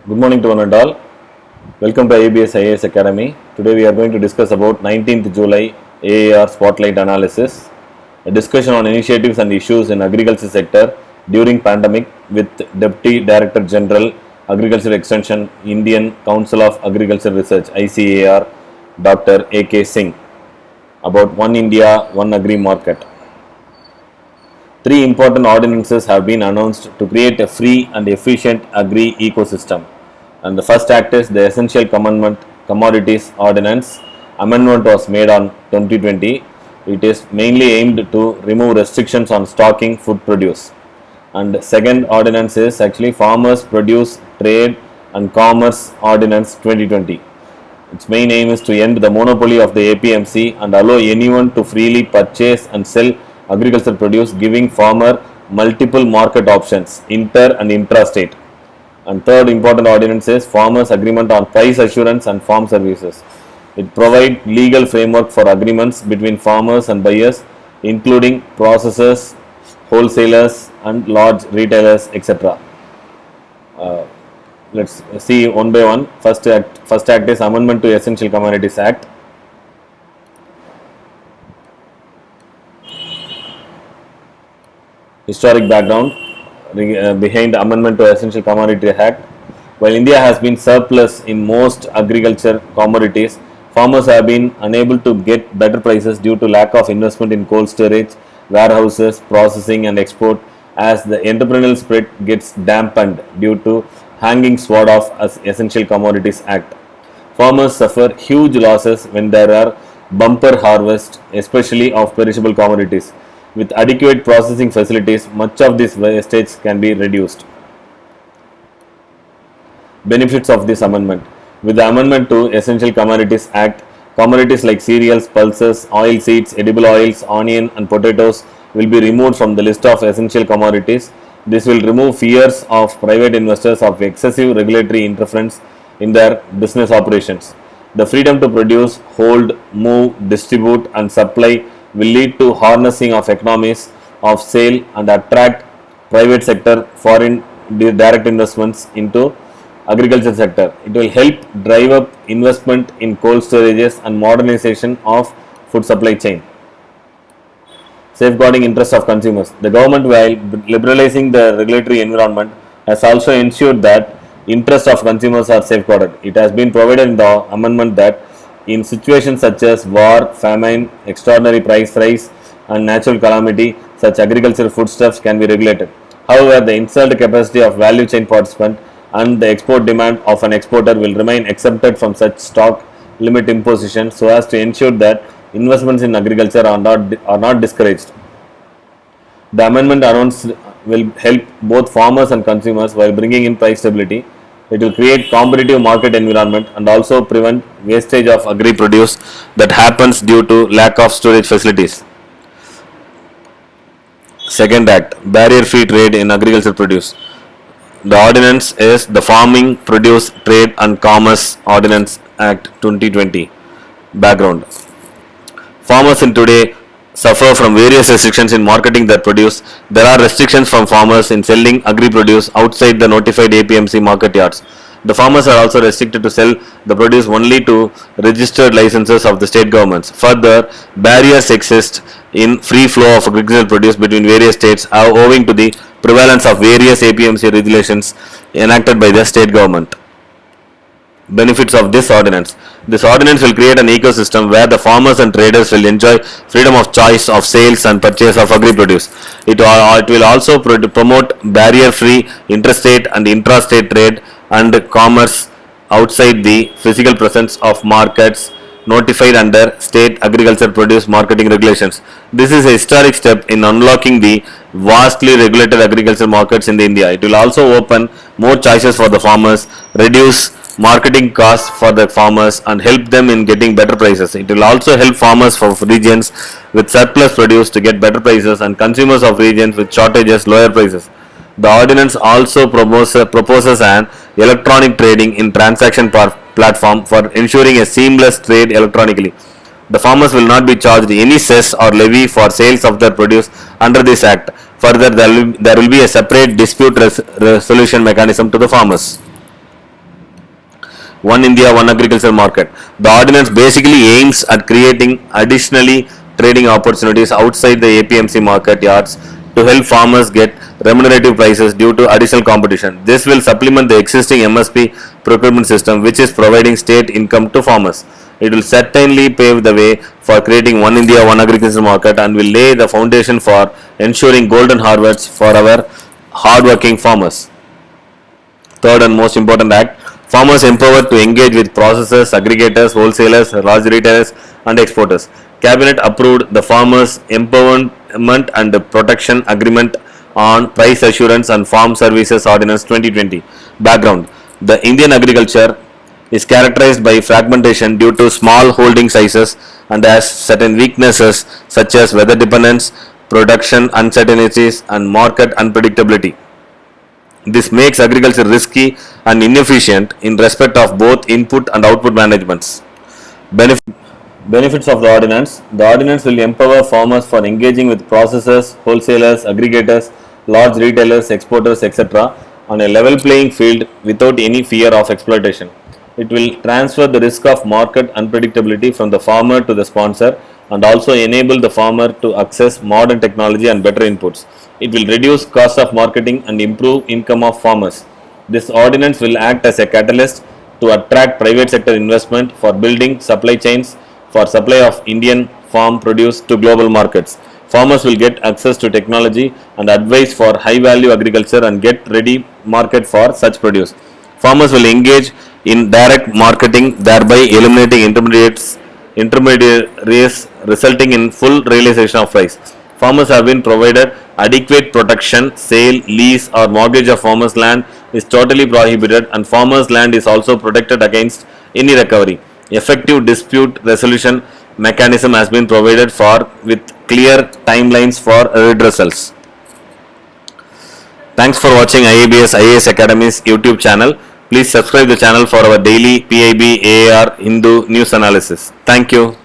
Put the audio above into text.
Good morning to one and all. Welcome to IABS IAS Academy. Today we are going to discuss about 19th July AAR Spotlight Analysis, a discussion on initiatives and issues in agriculture sector during pandemic with Deputy Director General Agriculture Extension, Indian Council of Agriculture Research ICAR, Dr. A.K. Singh, about One India, One Agri Market. Three important ordinances have been announced to create a free and efficient agri ecosystem. And the first act is the Essential Commodities Ordinance. Amendment was made on 2020. It is mainly aimed to remove restrictions on stocking food produce. And second ordinance is actually Farmers Produce Trade and Commerce Ordinance 2020. Its main aim is to end the monopoly of the APMC and allow anyone to freely purchase and sell agricultural produce, giving farmer multiple market options, inter and intrastate. And third important ordinance is Farmers Agreement on Price Assurance and Farm Services. It provides legal framework for agreements between farmers and buyers, including processors, wholesalers, and large retailers, etc. Let's see one by one. First act is Amendment to Essential Commodities Act. Historic background behind the Amendment to Essential Commodities Act. While India has been surplus in most agriculture commodities, farmers have been unable to get better prices due to lack of investment in cold storage, warehouses, processing and export, as the entrepreneurial spirit gets dampened due to hanging sword of Essential Commodities Act. Farmers suffer huge losses when there are bumper harvests, especially of perishable commodities. With adequate processing facilities, much of this wastage can be reduced. Benefits of this amendment. With the amendment to Essential Commodities Act, commodities like cereals, pulses, oil seeds, edible oils, onion and potatoes will be removed from the list of essential commodities. This will remove fears of private investors of excessive regulatory interference in their business operations. The freedom to produce, hold, move, distribute and supply will lead to harnessing of economies of scale and attract private sector foreign direct investments into agriculture sector. It will help drive up investment in cold storages and modernization of food supply chain. Safeguarding interests of consumers. The government, while liberalizing the regulatory environment, has also ensured that interests of consumers are safeguarded. It has been provided in the amendment that in situations such as war, famine, extraordinary price rise and natural calamity, such agricultural foodstuffs can be regulated. However, the installed capacity of value chain participant and the export demand of an exporter will remain exempted from such stock limit imposition, so as to ensure that investments in agriculture are not discouraged. The amendment announced will help both farmers and consumers while bringing in price stability. It will create competitive market environment and also prevent wastage of agri produce that happens due to lack of storage facilities. Second act, barrier free trade in agriculture produce. The ordinance is the Farming, Produce, Trade and Commerce Ordinance Act 2020. Background. Farmers in today suffer from various restrictions in marketing their produce. There are restrictions from farmers in selling agri produce outside the notified APMC market yards. The farmers are also restricted to sell the produce only to registered licenses of the state governments. Further, barriers exist in free flow of agricultural produce between various states owing to the prevalence of various APMC regulations enacted by the state government. Benefits of this ordinance. This ordinance will create an ecosystem where the farmers and traders will enjoy freedom of choice of sales and purchase of agri produce. It will also promote barrier-free interstate and intrastate trade and commerce outside the physical presence of markets notified under state agriculture produce marketing regulations. This is a historic step in unlocking the vastly regulated agriculture markets in India. It will also open more choices for the farmers, reduce marketing costs for the farmers and help them in getting better prices. It will also help farmers of regions with surplus produce to get better prices and consumers of regions with shortages lower prices. The ordinance also proposes an electronic trading in transaction platform for ensuring a seamless trade electronically. The farmers will not be charged any cess or levy for sales of their produce under this act. Further, there will be a separate dispute resolution mechanism to the farmers. One India, One Agriculture Market. The ordinance basically aims at creating additionally trading opportunities outside the APMC market yards to help farmers get remunerative prices due to additional competition. This will supplement the existing MSP procurement system, which is providing state income to farmers. It will certainly pave the way for creating One India, One Agriculture Market and will lay the foundation for ensuring golden harvests for our hardworking farmers. Third and most important act, farmers empowered to engage with processors, aggregators, wholesalers, large retailers and exporters. Cabinet approved the Farmers Empowerment and Protection Agreement on Price Assurance and Farm Services Ordinance 2020. Background: the Indian agriculture is characterized by fragmentation due to small holding sizes and has certain weaknesses such as weather dependence, production uncertainties, and market unpredictability. This makes agriculture risky and inefficient in respect of both input and output managements. Benefits of the ordinance. The ordinance will empower farmers for engaging with processors, wholesalers, aggregators, large retailers, exporters, etc. on a level playing field without any fear of exploitation. It will transfer the risk of market unpredictability from the farmer to the sponsor and also enable the farmer to access modern technology and better inputs. It will reduce cost of marketing and improve income of farmers. This ordinance will act as a catalyst to attract private sector investment for building supply chains for supply of Indian farm produce to global markets. Farmers will get access to technology and advice for high value agriculture and get ready market for such produce. Farmers will engage in direct marketing, thereby eliminating intermediaries, resulting in full realization of price. Farmers have been provided adequate protection. Sale, lease or mortgage of farmers' land is totally prohibited and farmers' land is also protected against any recovery. Effective dispute resolution mechanism has been provided for with clear timelines for redressals. Thanks for watching IABS IAS Academy's YouTube channel. Please subscribe the channel for our daily PIB, AAR, Hindu news analysis. Thank you.